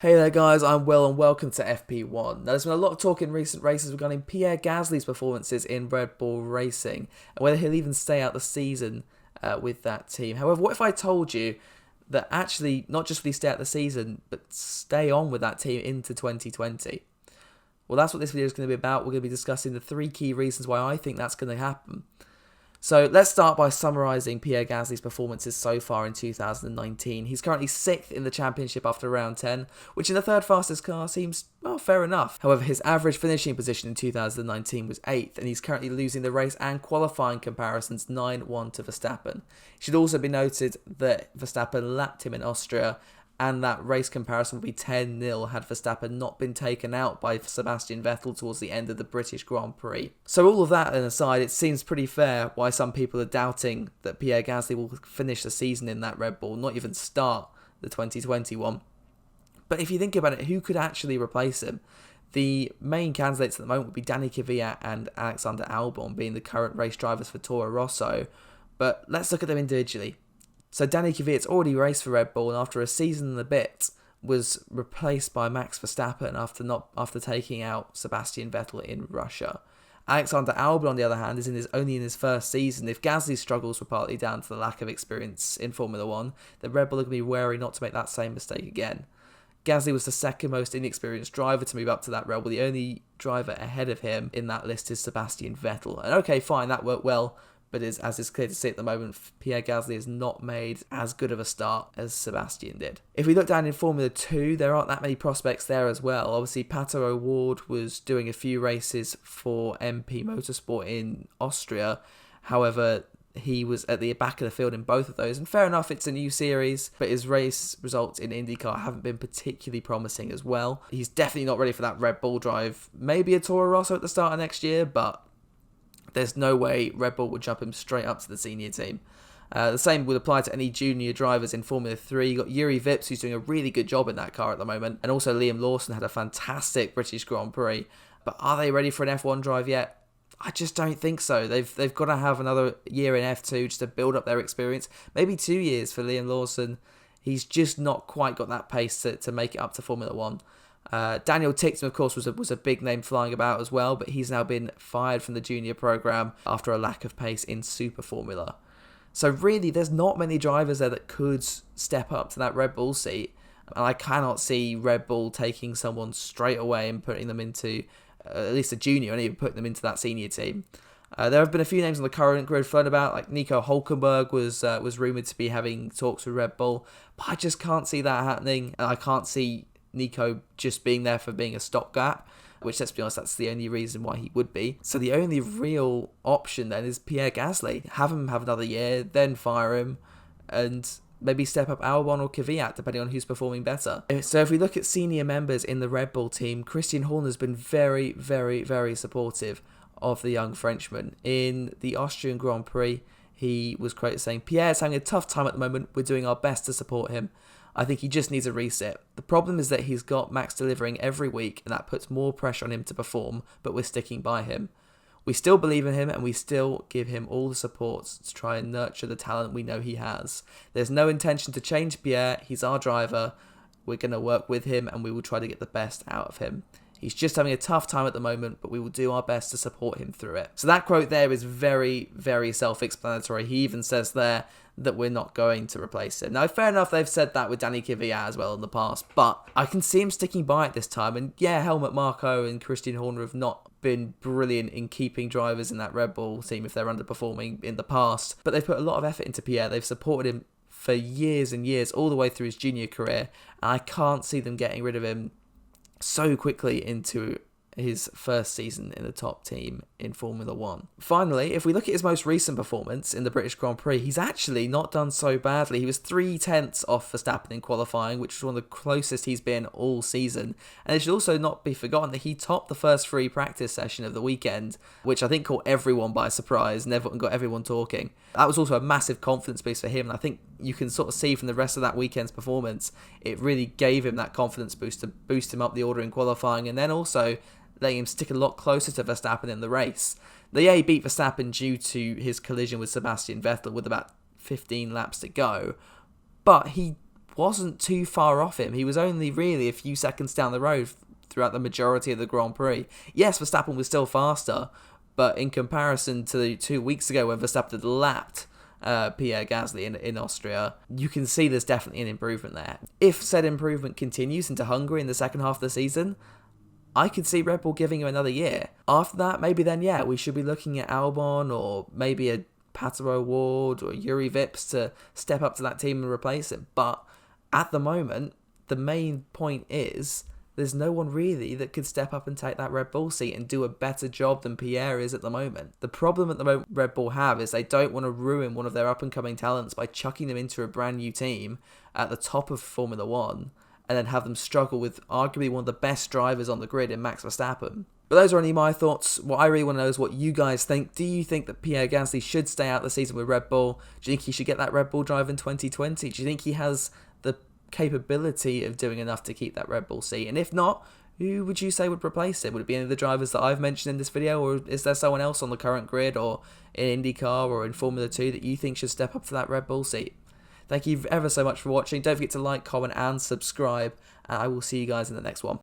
Hey there guys, I'm Will and welcome to FP1. Now there's been a lot of talk in recent races regarding Pierre Gasly's performances in Red Bull Racing and whether he'll even stay out the season with that team. However, what if I told you that actually not just will he stay out the season, but stay on with that team into 2020? Well, that's what this video is going to be about. We're going to be discussing the three key reasons why I think that's going to happen. So let's start by summarising Pierre Gasly's performances so far in 2019. He's currently 6th in the championship after round 10, which in the third fastest car seems, well, fair enough. However, his average finishing position in 2019 was 8th, and he's currently losing the race and qualifying comparisons 9-1 to Verstappen. It should also be noted that Verstappen lapped him in Austria, and that race comparison would be 10-0 had Verstappen not been taken out by Sebastian Vettel towards the end of the British Grand Prix. So all of that aside, it seems pretty fair why some people are doubting that Pierre Gasly will finish the season in that Red Bull, not even start the 2021. But if you think about it, who could actually replace him? The main candidates at the moment would be Danny Kvyat and Alexander Albon being the current race drivers for Toro Rosso. But let's look at them individually. So Danny Kvyat's already raced for Red Bull and after a season and a bit was replaced by Max Verstappen after taking out Sebastian Vettel in Russia. Alexander Albon, on the other hand, is only in his first season. If Gasly's struggles were partly down to the lack of experience in Formula 1, then Red Bull are going to be wary not to make that same mistake again. Gasly was the second most inexperienced driver to move up to that Red Bull. The only driver ahead of him in that list is Sebastian Vettel. And okay, fine, that worked well. But as is clear to see at the moment, Pierre Gasly has not made as good of a start as Sebastian did. If we look down in Formula 2, there aren't that many prospects there as well. Obviously, Pato O'Ward was doing a few races for MP Motorsport in Austria. However, he was at the back of the field in both of those. And fair enough, it's a new series, but his race results in IndyCar haven't been particularly promising as well. He's definitely not ready for that Red Bull drive. Maybe a Toro Rosso at the start of next year, but there's no way Red Bull would jump him straight up to the senior team. The same would apply to any junior drivers in Formula 3. You've got Yuri Vips, who's doing a really good job in that car at the moment. And also Liam Lawson had a fantastic British Grand Prix. But are they ready for an F1 drive yet? I just don't think so. They've got to have another year in F2 just to build up their experience. Maybe 2 years for Liam Lawson. He's just not quite got that pace to make it up to Formula 1. Daniel Ticktum, of course, was a big name flying about as well, but he's now been fired from the junior program after a lack of pace in Super Formula. So really, there's not many drivers there that could step up to that Red Bull seat, and I cannot see Red Bull taking someone straight away and putting them into at least a junior and even putting them into that senior team. There have been a few names on the current grid flown about, like Nico Hulkenberg was rumoured to be having talks with Red Bull, but I just can't see that happening, and I can't see Nico just being there for being a stopgap, which, let's be honest, that's the only reason why he would be. So the only real option then is Pierre Gasly. Have him have another year, then fire him, and maybe step up Albon or Kvyat, depending on who's performing better. So if we look at senior members in the Red Bull team, Christian Horner's been very, very, very supportive of the young Frenchman. In the Austrian Grand Prix, he was quoted saying, "Pierre's having a tough time at the moment. We're doing our best to support him. I think he just needs a reset. The problem is that he's got Max delivering every week and that puts more pressure on him to perform, but we're sticking by him. We still believe in him and we still give him all the support to try and nurture the talent we know he has. There's no intention to change Pierre. He's our driver. We're going to work with him and we will try to get the best out of him. He's just having a tough time at the moment, but we will do our best to support him through it." So that quote there is very, very self-explanatory. He even says there that we're not going to replace him. Now, fair enough, they've said that with Danny Kvyat as well in the past, but I can see him sticking by it this time. And yeah, Helmut Marko and Christian Horner have not been brilliant in keeping drivers in that Red Bull team if they're underperforming in the past, but they've put a lot of effort into Pierre. They've supported him for years and years, all the way through his junior career, and I can't see them getting rid of him so quickly into his first season in the top team in Formula 1. Finally, if we look at his most recent performance in the British Grand Prix, he's actually not done so badly. He was 3/10 off Verstappen in qualifying, which was one of the closest he's been all season. And it should also not be forgotten that he topped the first free practice session of the weekend, which I think caught everyone by surprise and got everyone talking. That was also a massive confidence boost for him, and I think you can sort of see from the rest of that weekend's performance, it really gave him that confidence boost to boost him up the order in qualifying, and then also letting him stick a lot closer to Verstappen in the race. He beat Verstappen due to his collision with Sebastian Vettel with about 15 laps to go, but he wasn't too far off him. He was only really a few seconds down the road throughout the majority of the Grand Prix. Yes, Verstappen was still faster, but in comparison to 2 weeks ago when Verstappen had lapped Pierre Gasly in Austria, you can see there's definitely an improvement there. If said improvement continues into Hungary in the second half of the season, I could see Red Bull giving him another year. After that, maybe then, yeah, we should be looking at Albon or maybe a Pato Ward or Yuri Vips to step up to that team and replace him. But at the moment, the main point is there's no one really that could step up and take that Red Bull seat and do a better job than Pierre is at the moment. The problem at the moment Red Bull have is they don't want to ruin one of their up-and-coming talents by chucking them into a brand new team at the top of Formula 1 and then have them struggle with arguably one of the best drivers on the grid in Max Verstappen. But those are only my thoughts. What I really want to know is what you guys think. Do you think that Pierre Gasly should stay out the season with Red Bull? Do you think he should get that Red Bull drive in 2020? Do you think he has the capability of doing enough to keep that Red Bull seat? And if not, who would you say would replace him? Would it be any of the drivers that I've mentioned in this video, or is there someone else on the current grid or in IndyCar or in Formula 2 that you think should step up to that Red Bull seat? Thank you ever so much for watching. Don't forget to like, comment and subscribe, and I will see you guys in the next one.